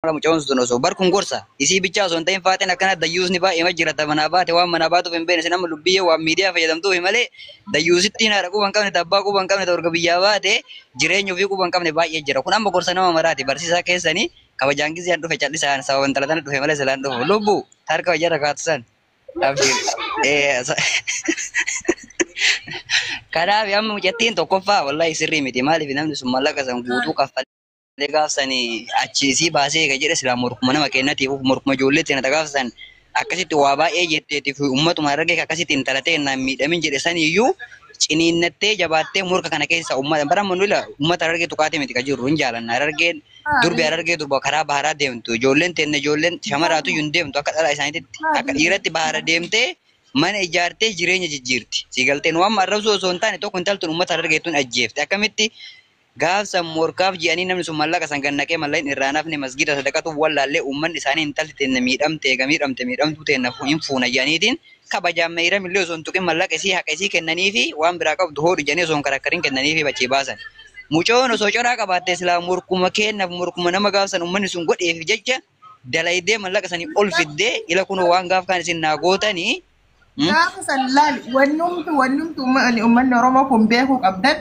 mucaan sun osoo barkuun gorsa isii bichaa osoo hin ta'in faateen akkana dayyuusni baay'ee majjirata manaa baate waan manaa baatuuf hin beekne nama lubbiyye waan miidiyaa fayyadamtuuf malee dayyuusittiin haadha quba hin qabne tabbaa quba hin qabne torga biyyaa baate jireenya ofii quba hin qabne baay'ee jira kun amma gorsa nama maraati barsiisaa keessanii kabajaan gisiyaan dhufe callisaan sababa intalatana dhufe malee silaan dhufu lubbu harka wajjara kaatusan kanaaf amma mucattiin tokkoffaa wallahi sirrii miti maaliif namni sun mallaqa san guutuu kaffalee gaafsanii achiisii baasee eega jedhe silaa morkuma nama kennatiif morkuma ijoolleetti na gaafsan akkasitti waa baay'ee jetteetiif ummatuma argee akkasitti intalatee naan miidhamin jedhe saniyyuu ciniinnattee jabaattee murka kana keessa ummata bara manula ummata argee tuqaatee miti ka jirru hin jaalanna argeen durbi argee durba karaa baharaa deemtu ijoolleen teenne ijoolleen shamaraatu hin deemtu akka dhala isaaniitti akka dhiiratti bahara deemtee mana ijaartee jireenya jijjiirti siigalteen waan arrabsoo osoo hin taane tokko intaltuun ummata argeettuun ajjeefte akkamitti gaafsan morkaaf ji'anii namni sun mallaqa san gannaqee malleen irraa nafne masgida sadaqatu wallaallee uummanni isaanii intalti teenne miidhamte miidhamtuu teenne hin fuuna ji'aniitiin kabajaan meeyira millee osoo hin tuqin mallaqa isii haqa isii kennanii fi waan biraa qabdu hoodhu janii osoo hin karakkariin kennanii fi bachee baasan. Mucoon osoo coraa qabaattee silaa morkuma kennaaf morkuma nama gaafsan uummanni sun godheef jecha dalaydee mallaqa sanii ol fiddee ila kunoo waan gaaf kaan isin naa gootanii. Gaafa san laali wannumtu uummanni Oromoo kun beekuu qabdan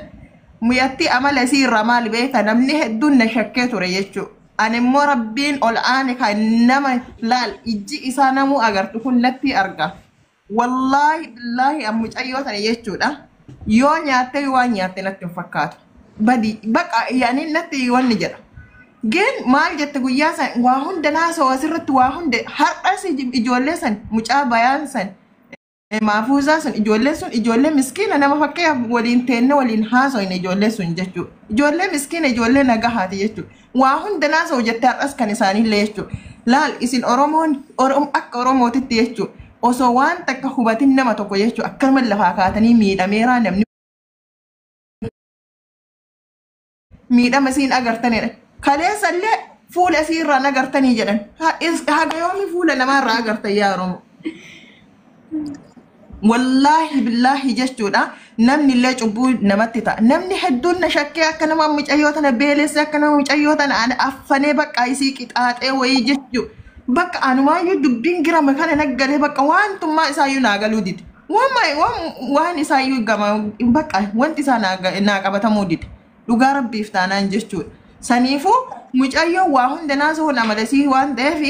muyatti amala isii irraa maal beeka namni hedduun na shakkee ture jechuudha. Ani immoo rabbiin ol aane kan nama laal ijji isaa namuu agartu kun natti arga. Wallaahi billaahi mucayyoo sana jechuudha. Yoo nyaattee waan nyaatte natti hin fakkaatu. Badi baqa yaani natti wanni jedha. Geen maal jette guyyaa san waa hunda naasoo asirratti waa hunda har'as ijoollee san mucaa bayaan san maafuusaa sun ijoollee miskiina nama fakkeenya waliin teenne waliin haasofne ijoollee sun jechuudha. Ijoollee miskiina ijoollee nagahaati jechuudha. Waa hunda naasoo jette har'as kan isaaniillee jechuudha. Laal isin akka Oromootitti jechuudha. Osoo waan takka hubatin nama tokko jechuudha akkasuma lafaa kaatanii miidhameeraa namni miidhama isiin agartanidha. Kaleessallee fuula isiirraan agartanii jedhan. Haga yoomi fuula namaarraa agartan yaa Oromoo. Wallaahi billaahi jechuudha namni illee cubbuu namatti ta'a. Namni hedduun na shakkee akka nama mucayyoo tana beelesse akka nama mucayyoo tana affanee bakka isii qixaaxee wayii jechuudha. Bakka anumaayyuu dubbiin girama kana naggalee bakka waantummaa isaayyuu naa galuu dide. Waan isaayyuu gama bakka wanti isaa naa qabatamuu dide. Dhugaa rabbiif taanaan jechuudha. Saniifuu mucayyoo waa hunda naasoo namadasii waan ta'eef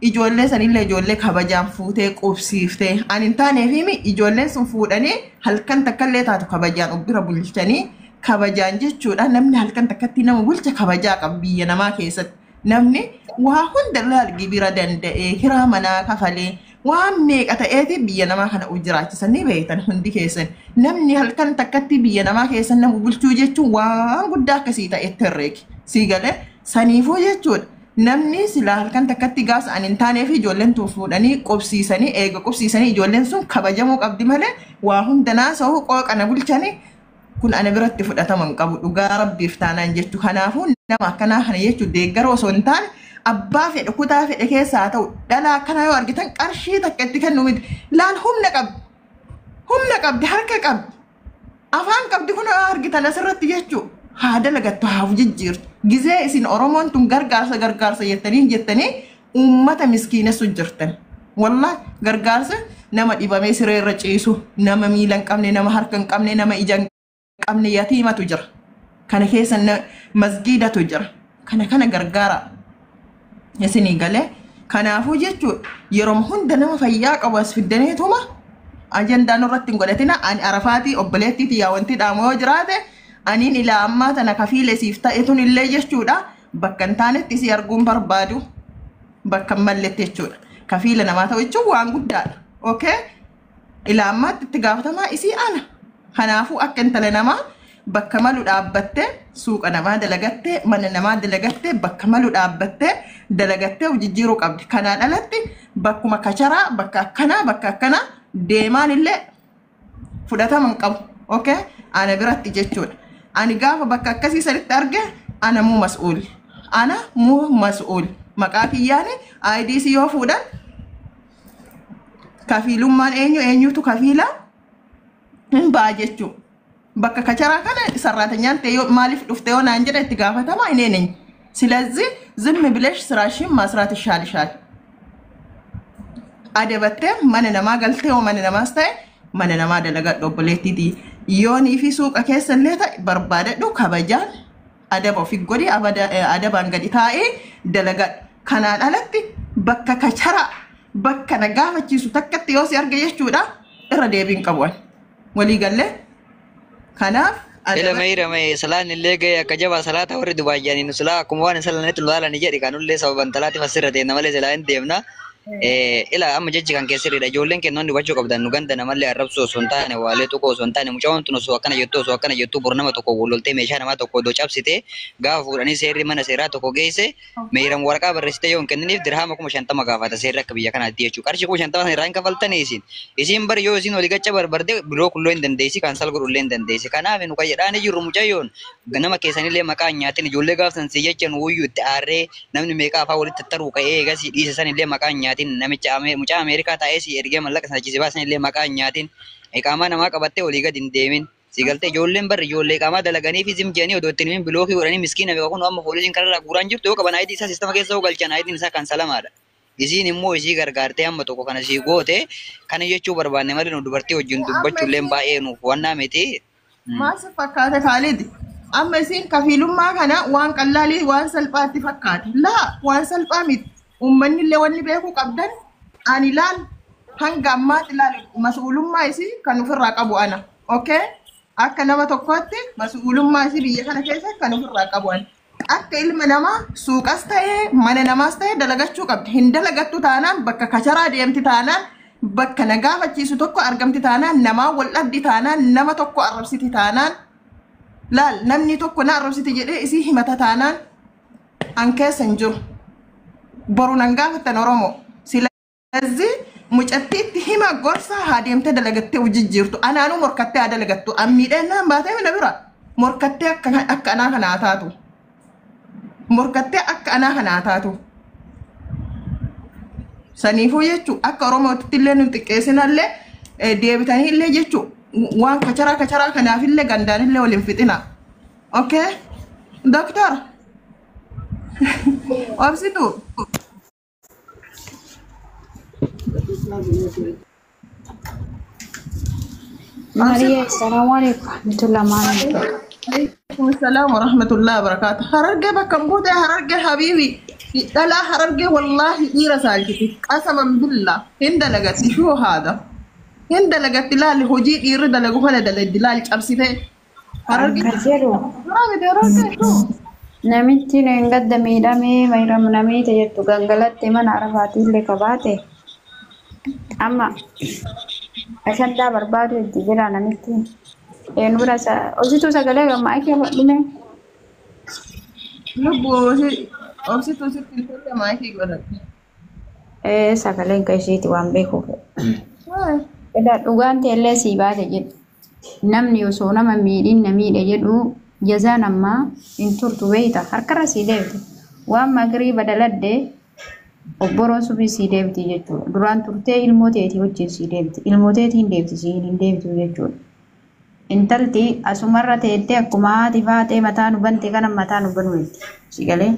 ijoollee sanillee ijoollee kabajaan fuutee qubsiiftee ani hin taaneef ijoolleen sun fuudhanii halkan takkallee taatu kabajaan ubbira bulchanii kabajaan jechuudha namni halkan takkatti nama bulcha kabajaa qabu biyya namaa keessatti namni waa hunda laal gibira danda'ee hiraa manaa kafalee waan meeqa ta'eeti biyya namaa kana jiraachisanii beektan hundi keessan namni halkan takkatti biyya namaa keessan nama bulchuu jechuun waan guddaa akkasii ta'etti herreeki sii galee saniifuu jechuudha. Namni silaa halkan takkatti gaasa ani hin taaneef ijoolleen tun fuudhanii qubsiisanii eega qubsiisanii ijoolleen sun kabajamuu qabdi malee waa hunda naasoo qooqana bulchanii kun ana biratti fudhatama hin qabu dhugaa rabbiif taanaan jechuu kanaafuu nama akkanaa kana jechuun deeggaroo osoo hin taane abbaa fedhe kutaa fedhe keessaa ta'u dhalaa akkanaa yoo argitan qarshii takka itti kennu miti laal humna qabdi harka qabdi afaan qabdi kun argitan asirratti jechuudha. Haada lagattu hafu jijjiirtu. Gizee isin Oromoon tun gargaarsa jettanii uummata miskiinessu jirtan. Wallah gargaarsa nama dhibamee siree irra ciisu, nama miila hin qabne, nama harka hin qabne, nama ija hin qabne yatiimatu jira. Kana keessa masgiidatu jira. Kana gargaara. Isinii galee kanaafuu jechuudha yeroo hunda nama fayyaa qabu as fiddaneetuma ajandaan irratti hin godhatina ani arafaatii obboleettiiti yaa wanti dhaamoo yoo jiraate aniin ilaa ammaa tana kafiile siif ta'etun illee jechuudha bakka hin taanetti si arguun barbaadu bakka hin malletti jechuudha kafiila namaa ta'u jechuun waan guddaadha okay ilaa ammaatti itti gaafatamaa isii ana kanaafuu akka intala namaa bakka malu dhaabbattee suuqa namaa dalagattee mana namaa dalagattee bakka malu dhaabbattee dalagattee hojijjiiruu qabdi kanaan alatti bakkuma kacharaa bakka akkanaa deemaan illee fudhatama hin qabu okay ana biratti jechuudha. Ani gaafa bakka akkasii sanitti arge ana muu mas'uul maqaa kiyyaani IDC yoo fuudhan kafiilummaan eenyutu kafiila hin ba'a jechuudha. Bakka kacharaa kana sarraatanyaan ta'e maaliif dhufte yoo naan jedha itti gaafatama hin eenyu ስለዚህ ዝም ብለሽ ስራሽን መስራት ይሻልሻል። አደበቴ ማንነማ ገልቴው ማንነማ ስታይ ማንነማ ደለጋዶ ብሌቲዲ ዮኒ ፊ ሱቅ ከሰለታ በርባደዱ ከበጃን አደባ ፊ ጎዲ አደባ እንገዲ ታኤ ደለጋ ከናን አለቲ በከ ከቸራ በከ ነጋፈቺሱ ተከት ዮሲ አርገየቹዳ እረ ዴቢን ቀቧል ወሊ ገለ ከናፍ إلى ما يرى ما سلان اللي جاي كجبا صلاة ورد باجاني نسلا كموان سلان نتلوالا نجاري كانوا اللي سبب انتلاتي فسرة دينا مالي سلان ديمنا إلى أما جدّي كان كسر إذا جولين كنون دبچو كبدا نوغان دنا مالي عرب سو سنتانه والي تو كو سنتانه مچاون تنو سو كنا يتو برنامه تو كو ولولتي ميشان ما تو كو دو چاب سيته غا فوراني سيري من سيرا تو كو گيسه ميرم ورقا برسته يون كنني درهم كو مشانتا مغافتا سيرا كبيا كان ادي چو كارشي كو شانتا ران كفلتني يسين يسين بر يو يسين ولي گچ بر برده بلوك لوين دن ديسي كانسل گرو لين دن ديسي كانا وينو كاي راني يرو مچايون غنما كيساني لي مكا نياتين جولي گافسن سيجچن ويو تاره نمني ميكا فاولي تترو كاي گسي ديسي ساني لي مكا نياتين نمچا mucha Amerika tae si erge mallaka sachi baasne le maka nyaatin ekama nama qabatte oliga din deemin sigalte jollen bar jolle ekama dalagani fi jim jani odotin min bloki urani miskina be kun amma polisin karra guran jirtu qaban aidi sa system ke so galchan aidi sa kan salamada isin immo isi gargarte amma to kana si goote kana jechu barbaanne mali no dubartii wajjin dubbachu leen baay'ee nu wanna miti maas fakkaate Khalid amma isin kafilummaa kana waan qallali waan salphaatti fakkaate la waan salphaa miti ummanni le wanni beeku qabdan ani laal hanga ammaatti laal mas'uulummaa isii kan ofirraa qabu ana okay akka nama tokkotti mas'uulummaa isii biyya kana keessa kan ofirraa qabu ana akka ilma namaa suuqas ta'ee mana namaas ta'ee dalagachuu qabdi hin dalagattu taanaan bakka kacharaa deemti taanaan bakka nagaafachiisu tokko argamti taanaan namaa wal dhabdi taanaan nama tokko arrabsiti taanaan laal namni tokko na arrabsiti jedhee isii himata taanaan an keessa hin jiru boru nan gaafatan Oromoo ስለዚህ ሙጨቲት ሂማ ጎርሳ ሀዲምተ ደለገተ ውጅጅርቱ አናኑ ሞርከተ አደለገቱ አሚደና ባተ ነብራ ሞርከተ አከና ከናታቱ ሞርከተ አከና ከናታቱ ሰኒፉ የቹ አከ ኦሮሞት ትለን ጥቄስናለ ዴብታኒ ለ የቹ ዋን ከቸራ ከናፊለ ጋንዳንለ ወልን ፍጥና ኦኬ ዶክተር ኦብሲቱ Maria, assalamualaikum warahmatullahi wabarakatuh. Waalaikumsalam warahmatullahi wabarakatuh. Hararge bakka buute hararge habibi. Dala hararge wallahi ira saljiti. Qasaman billah. Hinda lagati shu hada. Hinda lagati lal hoji ira dalagu kana dalal cabsite. Hararge Kajero. hararge shu. Namichi nengadda miidhame mayram namite jettu gangalatti mana arafaati illee qabaate. Amma ashaddaa barbaadu itti jira namitti. Nura obsitu sagalee gammaa kee hodhume. Lubbu obsitu sitti maayikii godhate. Sagaleen kan isheeti waan beekuuf. Edaa dhugaan teellee sii baate jedhu. Namni osoo nama miidhin na miidhe jedhu jazaan ammaa hin turtu beeyta harkarra sii deebite. Waan magrii badaladde obboroon subii sii deebiti jechuudha. Duraan turtee ilmooteetii wajjin sii deebiti. Ilmooteetiin deebiti sii hin deebitu jechuudha. Intalti asumarra teettee akkuma haati faatee mataa nu bante kana mataa nu banu jetti. Si galee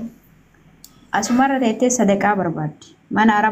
asumarra teettee sadaqaa barbaaddi. Mana